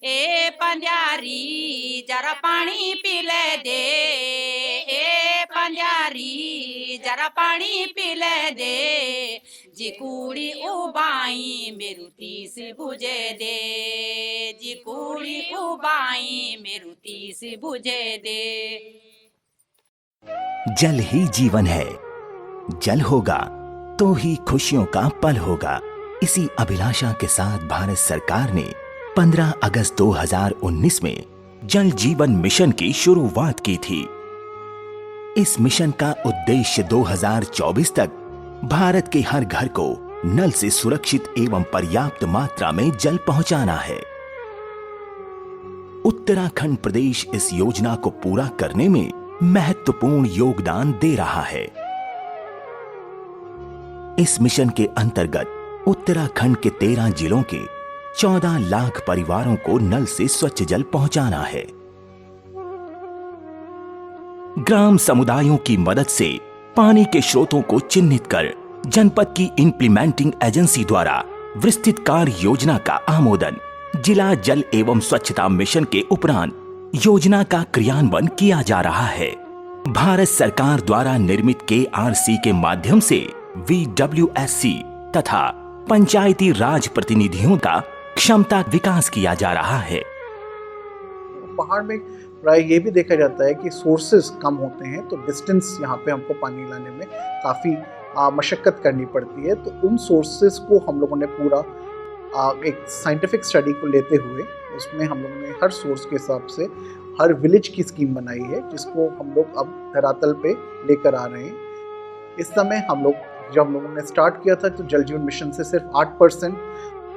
ए पंजारी जरा पानी पी ले दे, ए पंजारी जरा पानी पी ले दे, जी कूड़ी उबाई मेरू तीस बुझे दे, जी कूड़ी उबाई मेरू तीस बुझे दे। जल ही जीवन है, जल होगा तो ही खुशियों का पल होगा। इसी अभिलाषा के साथ भारत सरकार ने 15 अगस्त 2019 में जल जीवन मिशन की शुरुआत की थी। इस मिशन का उद्देश्य 2024 तक भारत के हर घर को नल से सुरक्षित एवं पर्याप्त मात्रा में जल पहुंचाना है। उत्तराखंड प्रदेश इस योजना को पूरा करने में महत्वपूर्ण योगदान दे रहा है। इस मिशन के अंतर्गत उत्तराखंड के 13 जिलों के 14 लाख परिवारों को नल से स्वच्छ जल पहुंचाना है। ग्राम समुदायों की मदद से पानी के स्रोतों को चिन्हित कर जनपद की इंप्लीमेंटिंग एजेंसी द्वारा विस्तृत कार्य योजना का आमोदन जिला जल एवं स्वच्छता मिशन के उपरांत योजना का क्रियान्वयन किया जा रहा है। भारत सरकार द्वारा निर्मित KRC के माध्यम से VWSC तथा पंचायती राज प्रतिनिधियों का क्षमता विकास किया जा रहा है। पहाड़ में प्राय ये भी देखा जाता है कि सोर्सेज कम होते हैं, तो डिस्टेंस यहाँ पे हमको पानी लाने में काफ़ी मशक्क़त करनी पड़ती है। तो उन सोर्सेज को हम लोगों ने पूरा एक साइंटिफिक स्टडी को लेते हुए उसमें हम लोगों ने हर सोर्स के हिसाब से हर विलेज की स्कीम बनाई है, जिसको हम लोग अब धरातल पे लेकर आ रहे हैं। इस समय जब हम लोगों ने स्टार्ट किया था तो जल जीवन मिशन से सिर्फ 8%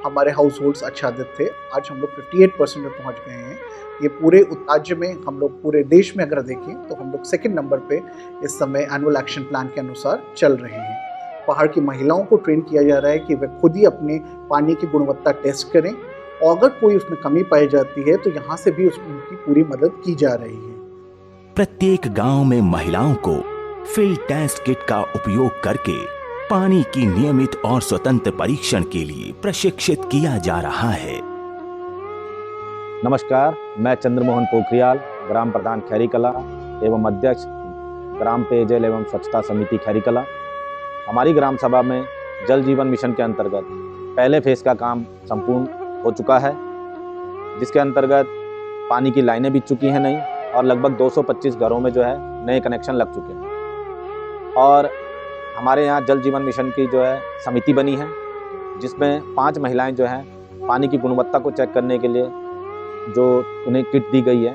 हमारे हाउस होल्ड्स आच्छादित थे। आज हम लोग 58% में पहुंच गए हैं। ये पूरे राज्य में, हम लोग पूरे देश में अगर देखें तो हम लोग सेकंड नंबर पे इस समय एनुअल एक्शन प्लान के अनुसार चल रहे हैं। पहाड़ की महिलाओं को ट्रेन किया जा रहा है कि वे खुद ही अपने पानी की गुणवत्ता टेस्ट करें, और अगर कोई उसमें कमी पाई जाती है तो यहाँ से भी उनकी पूरी मदद की जा रही है। प्रत्येक गांव में महिलाओं को फील्ड टेस्ट किट का उपयोग करके पानी की नियमित और स्वतंत्र परीक्षण के लिए प्रशिक्षित किया जा रहा है। नमस्कार, मैं चंद्रमोहन पोखरियाल, ग्राम प्रधान खैरीकला एवं अध्यक्ष ग्राम पेयजल एवं स्वच्छता समिति खैरीकला। हमारी ग्राम सभा में जल जीवन मिशन के अंतर्गत पहले फेज का काम संपूर्ण हो चुका है, जिसके अंतर्गत पानी की लाइनें बिछ चुकी हैं नई, और लगभग 225 घरों में जो है नए कनेक्शन लग चुके हैं। और हमारे यहाँ जल जीवन मिशन की जो है समिति बनी है, जिसमें 5 महिलाएं जो हैं पानी की गुणवत्ता को चेक करने के लिए जो उन्हें किट दी गई है,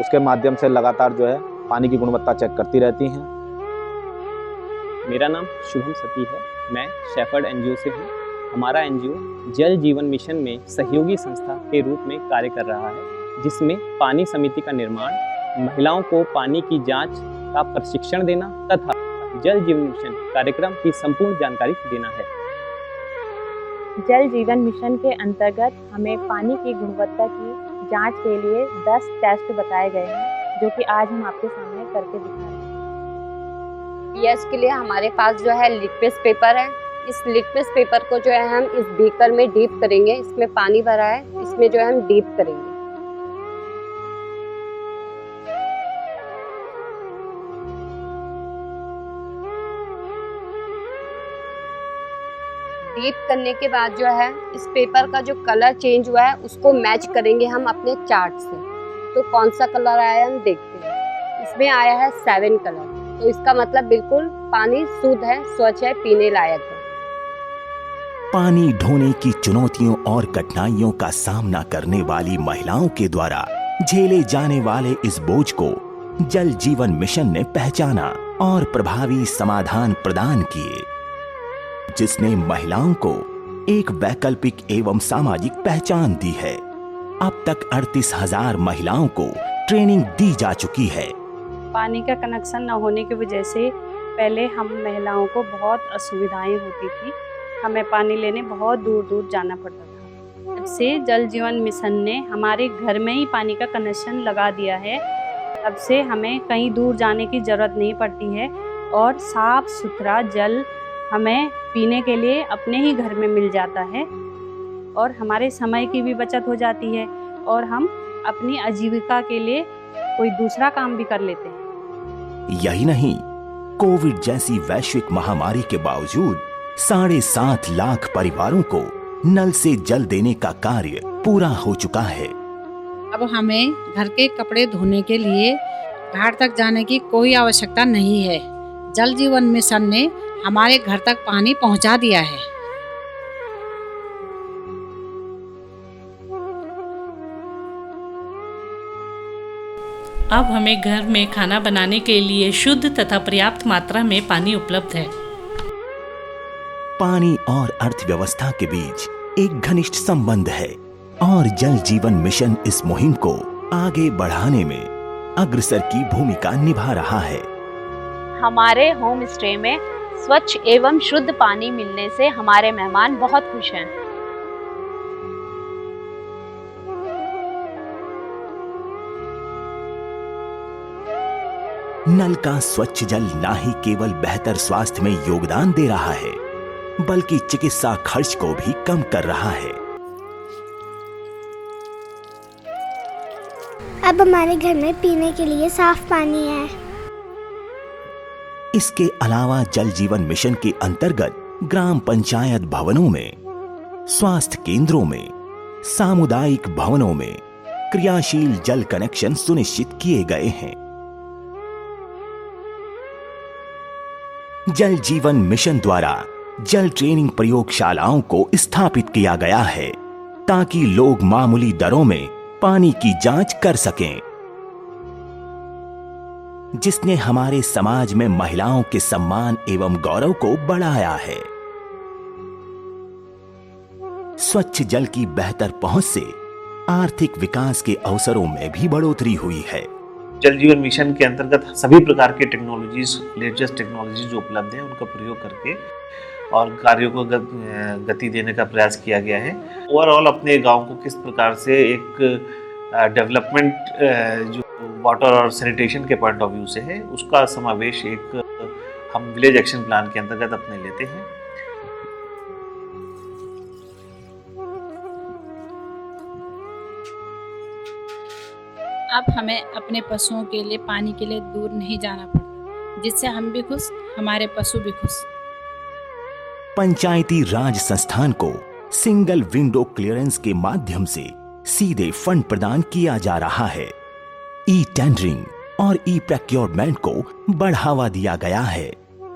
उसके माध्यम से लगातार जो है पानी की गुणवत्ता चेक करती रहती हैं। मेरा नाम शुभम सती है, मैं शेफर्ड NGO से हूँ। हमारा NGO जल जीवन मिशन में सहयोगी संस्था के रूप में कार्य कर रहा है, जिसमें पानी समिति का निर्माण, महिलाओं को पानी की जांच का प्रशिक्षण देना तथा जल जीवन मिशन कार्यक्रम की संपूर्ण जानकारी देना है। जल जीवन मिशन के अंतर्गत हमें पानी की गुणवत्ता की जांच के लिए 10 टेस्ट बताए गए हैं, जो कि आज हम आपके सामने करके दिखा रहे हैं। यस के लिए हमारे पास जो है लिटमस पेपर है। इस लिटमस पेपर को जो है हम इस बीकर में डीप करेंगे। इसमें पानी भरा है, इसमें जो है हम डीप करेंगे। डीप करने के बाद जो है इस पेपर का जो कलर चेंज हुआ है उसको मैच करेंगे हम अपने चार्ट से। तो कौन सा कलर आया है हम देखते हैं। इसमें आया है 7 कलर, तो इसका मतलब बिल्कुल पानी शुद्ध है, स्वच्छ है, पीने लायक है। पानी ढोने की चुनौतियों और कठिनाइयों का सामना करने वाली महिलाओं के द्वारा झेले जाने वाले इस बोझ को जल जीवन मिशन ने पहचाना और प्रभावी समाधान प्रदान किए, जिसने महिलाओं को एक वैकल्पिक एवं सामाजिक पहचान दी है। अब तक 38,000 महिलाओं को ट्रेनिंग दी जा चुकी है। पानी का कनेक्शन न होने की वजह से पहले हम महिलाओं को बहुत असुविधाएं होती थी। हमें पानी लेने बहुत दूर दूर जाना पड़ता था। तब से जल जीवन मिशन ने हमारे घर में ही पानी का कनेक्शन लगा दिया है। तब से हमें कहीं दूर जाने की ज़रूरत नहीं पड़ती है और साफ़ सुथरा जल हमें पीने के लिए अपने ही घर में मिल जाता है और हमारे समय की भी बचत हो जाती है। और हम अपनी आजीविका के लिए कोई दूसरा काम भी कर लेते हैं। यही नहीं, कोविड जैसी वैश्विक महामारी के बावजूद 7.5 लाख परिवारों को नल से जल देने का कार्य पूरा हो चुका है। अब हमें घर के कपड़े धोने के लिए घाट तक जाने की कोई आवश्यकता नहीं है। जल जीवन मिशन ने हमारे घर तक पानी पहुंचा दिया है। अब हमें घर में खाना बनाने के लिए शुद्ध तथा पर्याप्त मात्रा में पानी उपलब्ध है। पानी और अर्थव्यवस्था के बीच एक घनिष्ठ संबंध है और जल जीवन मिशन इस मुहिम को आगे बढ़ाने में अग्रसर की भूमिका निभा रहा है। हमारे होम स्टे में स्वच्छ एवं शुद्ध पानी मिलने से हमारे मेहमान बहुत खुश हैं। नल का स्वच्छ जल ना ही केवल बेहतर स्वास्थ्य में योगदान दे रहा है, बल्कि चिकित्सा खर्च को भी कम कर रहा है। अब हमारे घर में पीने के लिए साफ पानी है। इसके अलावा जल जीवन मिशन के अंतर्गत ग्राम पंचायत भवनों में, स्वास्थ्य केंद्रों में, सामुदायिक भवनों में क्रियाशील जल कनेक्शन सुनिश्चित किए गए हैं। जल जीवन मिशन द्वारा जल ट्रेनिंग प्रयोगशालाओं को स्थापित किया गया है ताकि लोग मामूली दरों में पानी की जांच कर सकें, जिसने हमारे समाज में महिलाओं के सम्मान एवं गौरव को बढ़ाया है। स्वच्छ जल की बेहतर पहुंच से आर्थिक विकास के अवसरों में भी बढ़ोतरी हुई है। जल जीवन मिशन के अंतर्गत सभी प्रकार के टेक्नोलॉजीज, लेटेस्ट टेक्नोलॉजी जो उपलब्ध है उनका प्रयोग करके और कार्यों को गति देने का प्रयास किया गया है। ओवरऑल अपने गांव को किस प्रकार से एक डेवलपमेंट जो वाटर और सैनिटेशन के पॉइंट ऑफ व्यू से है, उसका समावेश एक हम विलेज एक्शन प्लान के अंतर्गत अपने लेते हैं। अब हमें अपने पशुओं के लिए पानी के लिए दूर नहीं जाना पड़ता, जिससे हम भी खुश, हमारे पशु भी खुश। पंचायती राज संस्थान को सिंगल विंडो क्लियरेंस के माध्यम से सीधे फंड प्रदान किया जा रहा है। ई टेंडरिंग और ई प्रोक्योरमेंट को बढ़ावा दिया गया है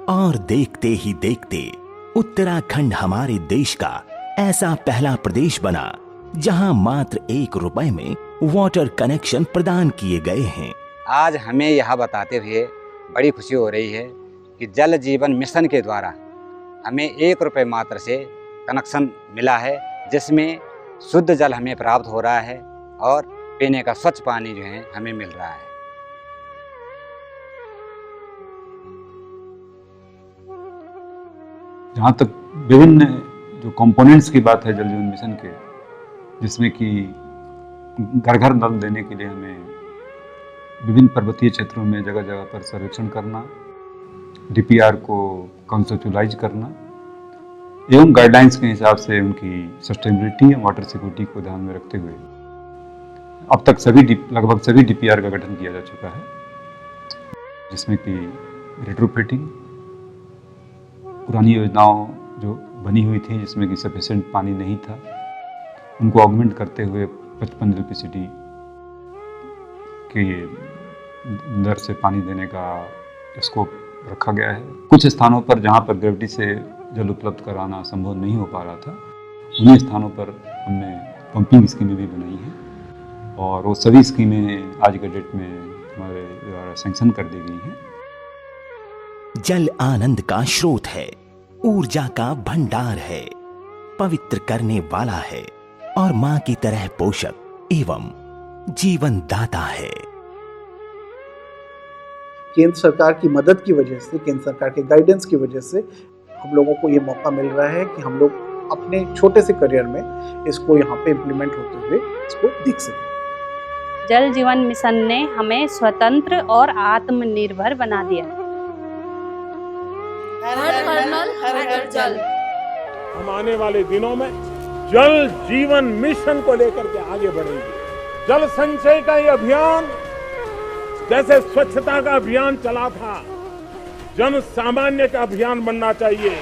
और देखते ही देखते उत्तराखंड हमारे देश का ऐसा पहला प्रदेश बना जहां मात्र 1 रुपए में वाटर कनेक्शन प्रदान किए गए हैं। आज हमें यह बताते हुए बड़ी खुशी हो रही है कि जल जीवन मिशन के द्वारा हमें 1 रुपए मात्र से कनेक्शन मिला है, जिसमें शुद्ध जल हमें प्राप्त हो रहा है और पीने का स्वच्छ पानी जो है हमें मिल रहा है। जहाँ तक विभिन्न जो कंपोनेंट्स की बात है जल जीवन मिशन के, जिसमें कि घर घर नल देने के लिए हमें विभिन्न पर्वतीय क्षेत्रों में जगह जगह पर सर्वेक्षण करना, डीपीआर को कंसेप्चुअलाइज करना एवं गाइडलाइंस के हिसाब से उनकी सस्टेनेबिलिटी और वाटर सिक्योरिटी को ध्यान में रखते हुए अब तक लगभग सभी डीपीआर का गठन किया जा चुका है, जिसमें कि रेट्रोफिटिंग, पुरानी योजनाओं जो बनी हुई थी जिसमें कि सफिशिएंट पानी नहीं था, उनको ऑगमेंट करते हुए 55 एलपीसीडी के दर से पानी देने का स्कोप रखा गया है। कुछ स्थानों पर जहां पर ग्रेविटी से जल उपलब्ध कराना संभव नहीं हो पा रहा था, उन्हीं स्थानों पर हमने पंपिंग स्कीमें भी बनाई हैं और वो सभी स्कीमें आज के डेट में हमारे द्वारा सैंक्शन कर दी गई हैं। जल आनंद का स्रोत है, ऊर्जा का भंडार है, पवित्र करने वाला है और मां की तरह पोषक एवं जीवन दाता है। केंद्र सरकार की मदद की वजह से, केंद्र सरकार के गाइडेंस की वजह से हम लोगों को ये मौका मिल रहा है कि हम लोग अपने छोटे से करियर में इसको यहाँ पे इम्प्लीमेंट होते हुए इसको देख सकें। जल जीवन मिशन ने हमें स्वतंत्र और आत्मनिर्भर बना दिया। हर घर नल, हर घर जल। हम आने वाले दिनों में जल जीवन मिशन को लेकर के आगे बढ़ेंगे। जल संचय का ये अभियान जैसे स्वच्छता का अभियान चला था, जन सामान्य का अभियान बनना चाहिए।